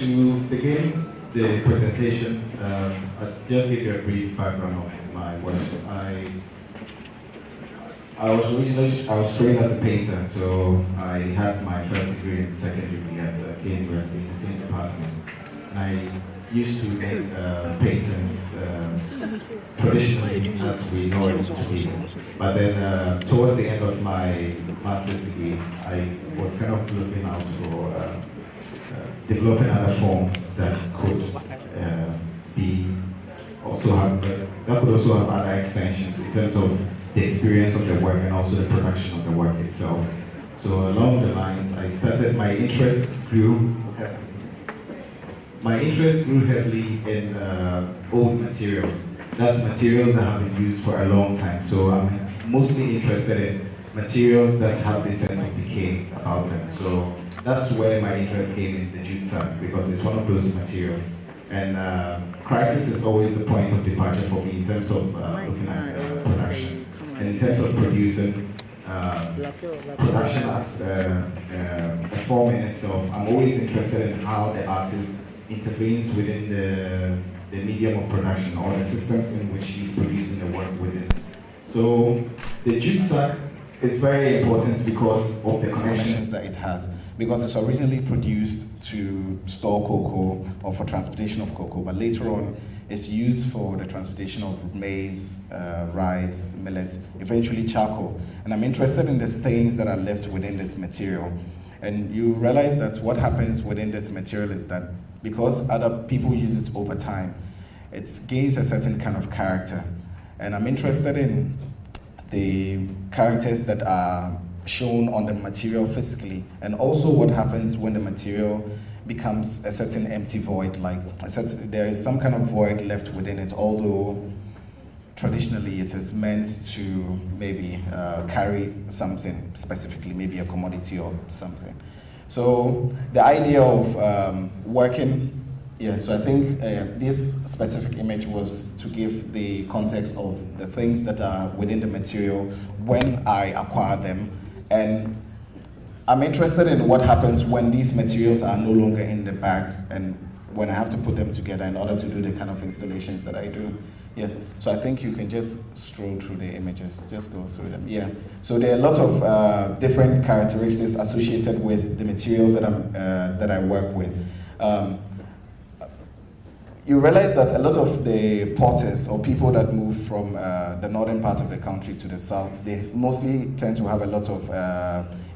To begin the presentation, I'll just give you a brief background of my work. I was trained as a painter, so I had my first degree in secondary at K University in the same department. And I used to make paintings traditionally as we know it in Sweden. But then towards the end of my master's degree, I was kind of looking out for developing other forms that could be also have that could also have other extensions in terms of the experience of the work and also the production of the work itself. So along the lines, I started my interest grew heavily in old materials. That's materials that have been used for a long time. So I'm mostly interested in materials that have this sense of decay about them. So that's where my interest came in the jute sack, because it's one of those materials. And crisis is always the point of departure for me in terms of looking at production. And in terms of producing, production as a form in itself, I'm always interested in how the artist intervenes within the medium of production or the systems in which he's producing the work within. So the jute sack is very important because of the connections that it has. Because it's originally produced to store cocoa or for transportation of cocoa, but later on it's used for the transportation of maize, rice, millet, eventually charcoal. And I'm interested in the stains that are left within this material. And you realize that what happens within this material is that because other people use it over time, it gains a certain kind of character. And I'm interested in the characters that are shown on the material physically, and also what happens when the material becomes a certain empty void, like there is some kind of void left within it, although traditionally it is meant to maybe carry something, specifically maybe a commodity or something. So the idea of working, so I think this specific image was to give the context of the things that are within the material when I acquire them. And I'm interested in what happens when these materials are no longer in the bag and when I have to put them together in order to do the kind of installations that I do. So I think you can just stroll through the images, just go through them. So there are a lot of different characteristics associated with the materials that I work with. You realize that a lot of the potters or people that move from the northern part of the country to the south, they mostly tend to have a lot of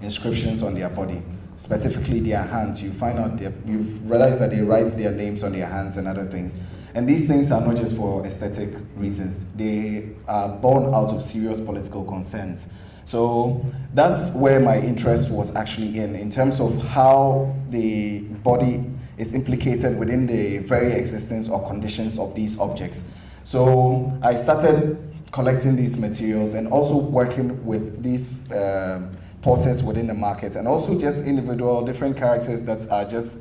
inscriptions on their body, specifically their hands. You find out, you realize that they write their names on their hands and other things. And these things are not just for aesthetic reasons. They are born out of serious political concerns. So that's where my interest was actually in terms of how the body is implicated within the very existence or conditions of these objects. So I started collecting these materials and also working with these potters within the market, and also just individual different characters that are just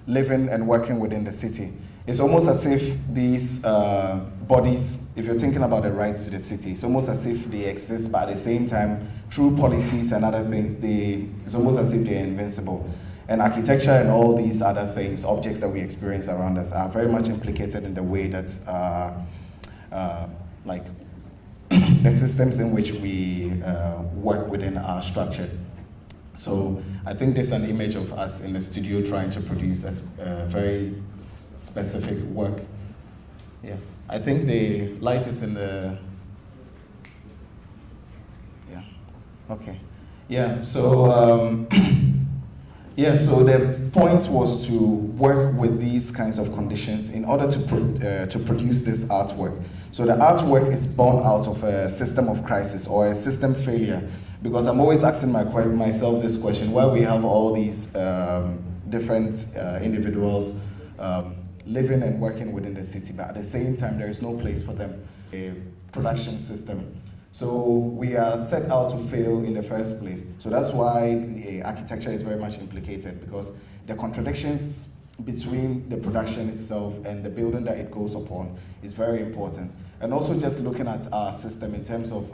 living and working within the city. It's almost as if these bodies, if you're thinking about the rights to the city, it's almost as if they exist, but at the same time, through policies and other things, it's almost as if they're invincible. And architecture and all these other things, objects that we experience around us, are very much implicated in the way that, like, the systems in which we work within are structured. So I think there's an image of us in the studio trying to produce a very specific work. I think the light is in the, so so the point was to work with these kinds of conditions in order to produce this artwork. So the artwork is born out of a system of crisis or a system failure, because I'm always asking myself this question: why we have all these different individuals living and working within the city, but at the same time there is no place for them, a production system. So we are set out to fail in the first place. So that's why architecture is very much implicated, because the contradictions between the production itself and the building that it goes upon is very important. And also just looking at our system in terms of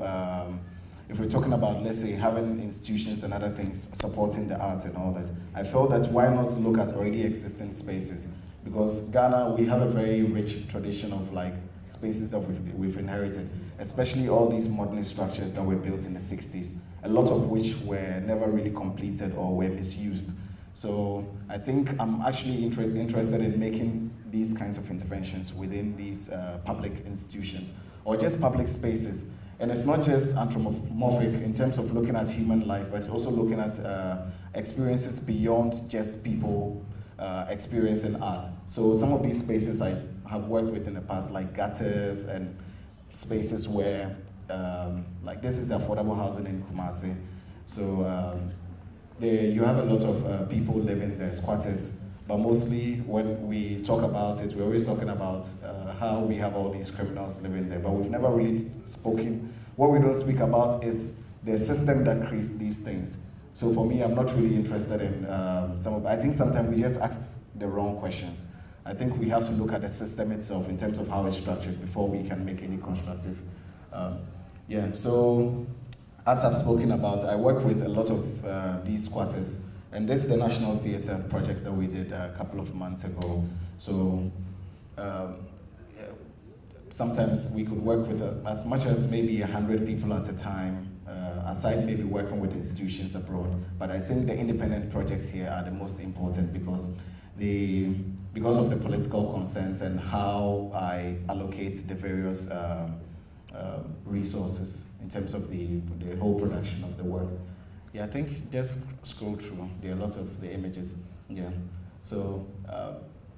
if we're talking about, let's say, having institutions and other things supporting the arts and all that, I felt that why not look at already existing spaces? Because Ghana, we have a very rich tradition of like spaces that we've inherited, especially all these modern structures that were built in the 60s, a lot of which were never really completed or were misused. So I think I'm actually interested in making these kinds of interventions within these public institutions or just public spaces. And it's not just anthropomorphic in terms of looking at human life, but it's also looking at experiences beyond just people experiencing art. So some of these spaces I have worked with in the past, like gutters and spaces where, like this is the affordable housing in Kumasi. So you have a lot of people living there, squatters, but mostly when we talk about it, we're always talking about how we have all these criminals living there, but we've never really spoken. What we don't speak about is the system that creates these things. So for me, I'm not really interested in I think sometimes we just ask the wrong questions. I think we have to look at the system itself in terms of how it's structured before we can make any constructive. So as I've spoken about, I work with a lot of these squatters, and this is the National Theatre project that we did a couple of months ago. So sometimes we could work with as much as maybe 100 people at a time, aside maybe working with institutions abroad. But I think the independent projects here are the most important because of the political concerns and how I allocate the various resources in terms of the whole production of the work. Yeah, I think just scroll through. There are lots of the images. Yeah. So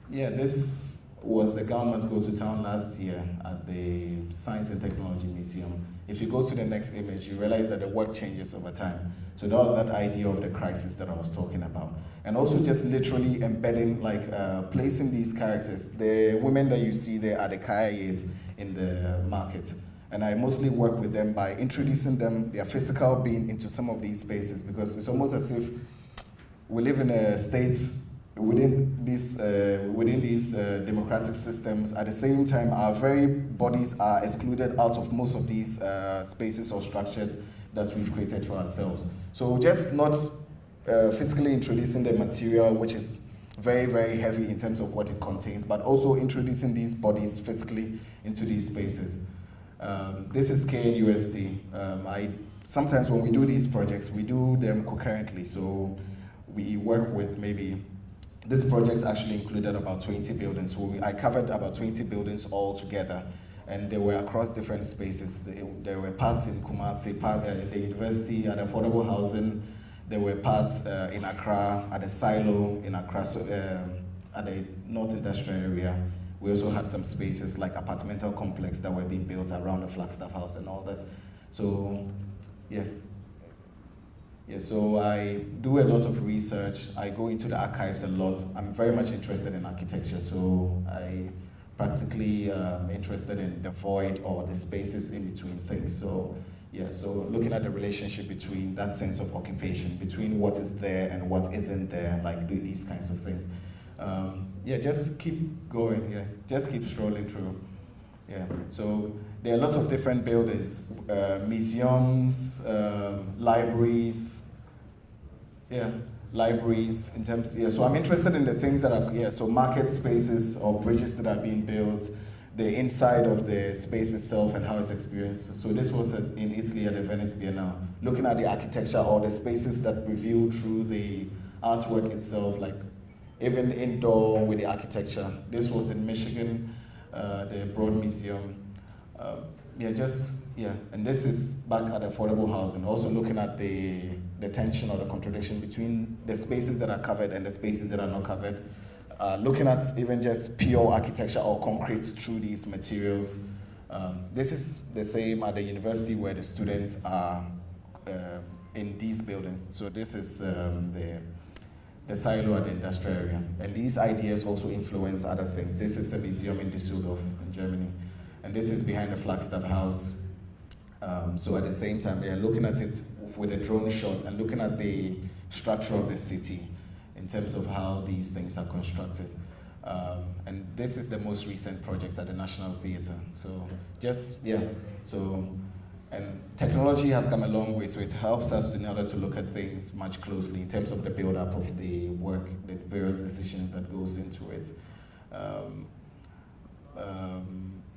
this was the Ghana Must Go to Town last year at the Science and Technology Museum. If you go to the next image, you realize that the work changes over time. So that was that idea of the crisis that I was talking about. And also just literally embedding, like placing these characters. The women that you see there are the kayayes in the market. And I mostly work with them by introducing them, their physical being, into some of these spaces, because it's almost as if we live in a state within these democratic systems. At the same time, our very bodies are excluded out of most of these spaces or structures that we've created for ourselves. So just not physically introducing the material, which is very, very heavy in terms of what it contains, but also introducing these bodies physically into these spaces. This is KNUST. Sometimes when we do these projects, we do them concurrently. So we work with maybe, this project actually included about 20 buildings. So I covered about 20 buildings all together. And they were across different spaces. There were parts in Kumasi, in the university, at affordable housing. There were parts in Accra, at the silo in Accra, at the North Industrial area. We also had some spaces like apartmental complex that were being built around the Flagstaff House and all that. So, so I do a lot of research. I go into the archives a lot. I'm very much interested in architecture, so I practically interested in the void or the spaces in between things. So, so looking at the relationship between that sense of occupation, between what is there and what isn't there, like do these kinds of things. Just keep going, just keep strolling through. So there are lots of different buildings, museums, libraries, libraries in terms, so I'm interested in the things that are, so market spaces or bridges that are being built, the inside of the space itself and how it's experienced. So this was in Italy at the Venice Biennale, looking at the architecture or the spaces that reveal through the artwork itself, like even indoor with the architecture. This was in Michigan, the Broad Museum. And this is back at affordable housing, also looking at the tension or the contradiction between the spaces that are covered and the spaces that are not covered. Looking at even just pure architecture or concrete through these materials. This is the same at the university where the students are in these buildings. So this is the silo at the industrial area. And these ideas also influence other things. This is a museum in Düsseldorf in Germany. And this is behind the Flagstaff House. So at the same time, they are looking at it with a drone shot and looking at the structure of the city in terms of how these things are constructed. And this is the most recent project at the National Theatre. So And technology has come a long way, so it helps us in order to look at things much closely in terms of the build-up of the work, the various decisions that goes into it.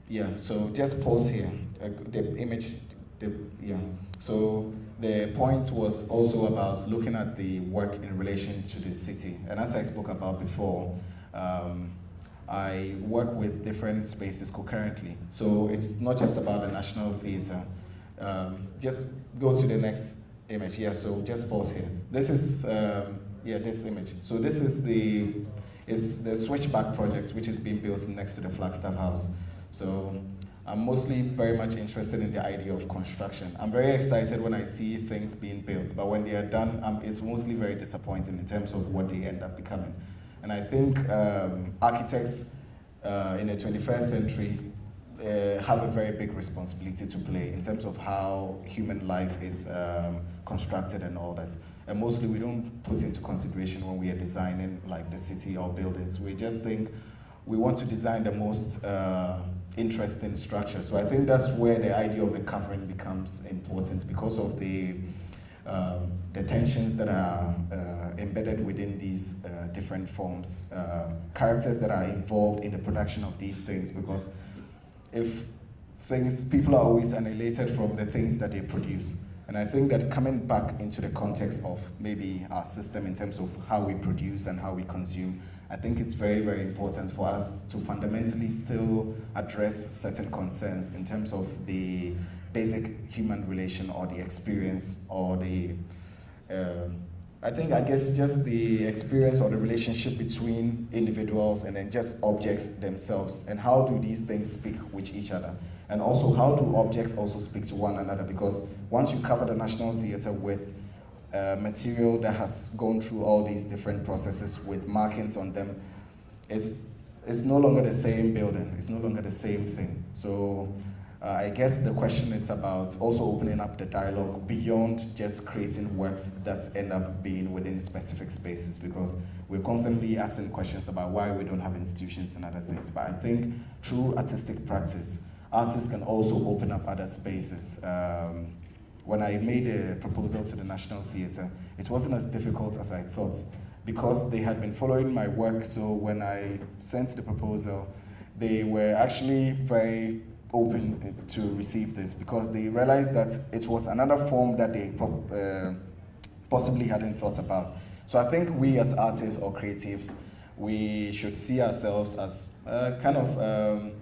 Yeah, so just pause here. The image, yeah. So the point was also about looking at the work in relation to the city. And as I spoke about before, I work with different spaces concurrently. So it's not just about the National Theatre. Just go to the next image. Yeah, so just pause here. This is, this image. So this is the Switchback project, which is being built next to the Flagstaff House. So I'm mostly very much interested in the idea of construction. I'm very excited when I see things being built, but when they are done, it's mostly very disappointing in terms of what they end up becoming. And I think architects in the 21st century have a very big responsibility to play in terms of how human life is constructed and all that. And mostly we don't put into consideration when we are designing like the city or buildings. We just think we want to design the most interesting structure. So I think that's where the idea of the covering becomes important because of the tensions that are embedded within these different forms, characters that are involved in the production of these things, because if people are always annihilated from the things that they produce. And I think that coming back into the context of maybe our system in terms of how we produce and how we consume, I think it's very, very important for us to fundamentally still address certain concerns in terms of the basic human relation or the experience or the, I guess just the experience or the relationship between individuals and then just objects themselves, and how do these things speak with each other, and also how do objects also speak to one another, because once you cover the National Theatre with material that has gone through all these different processes with markings on them, it's no longer the same building, it's no longer the same thing. So I guess the question is about also opening up the dialogue beyond just creating works that end up being within specific spaces, because we're constantly asking questions about why we don't have institutions and other things. But I think through artistic practice, artists can also open up other spaces. When I made a proposal to the National Theatre, it wasn't as difficult as I thought, because they had been following my work. So when I sent the proposal, they were actually very open to receive this, because they realized that it was another form that they possibly hadn't thought about. So I think we as artists or creatives, we should see ourselves as kind of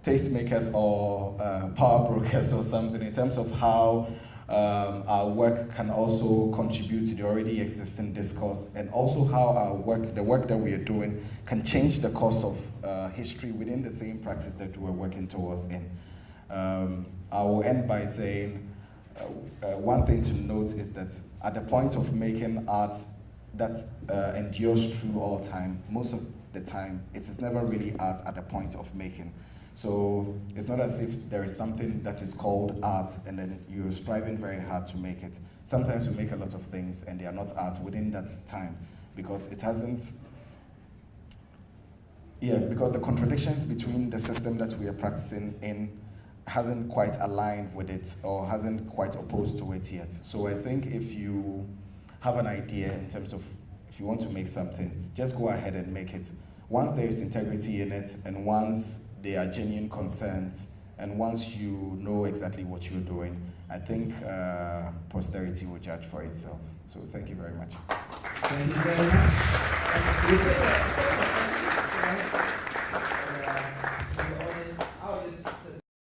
tastemakers or power brokers or something, in terms of how our work can also contribute to the already existing discourse, and also how our work, the work that we are doing, can change the course of history within the same practice that we're working towards in. I will end by saying one thing to note is that at the point of making art that endures through all time, most of the time, it is never really art at the point of making. So it's not as if there is something that is called art and then you're striving very hard to make it. Sometimes we make a lot of things and they are not art within that time, because it hasn't, because the contradictions between the system that we are practicing in hasn't quite aligned with it, or hasn't quite opposed to it yet. So I think if you have an idea in terms of if you want to make something, just go ahead and make it. Once there is integrity in it, and once there are genuine concerns, and once you know exactly what you're doing, I think posterity will judge for itself. So thank you very much. Thank you very much.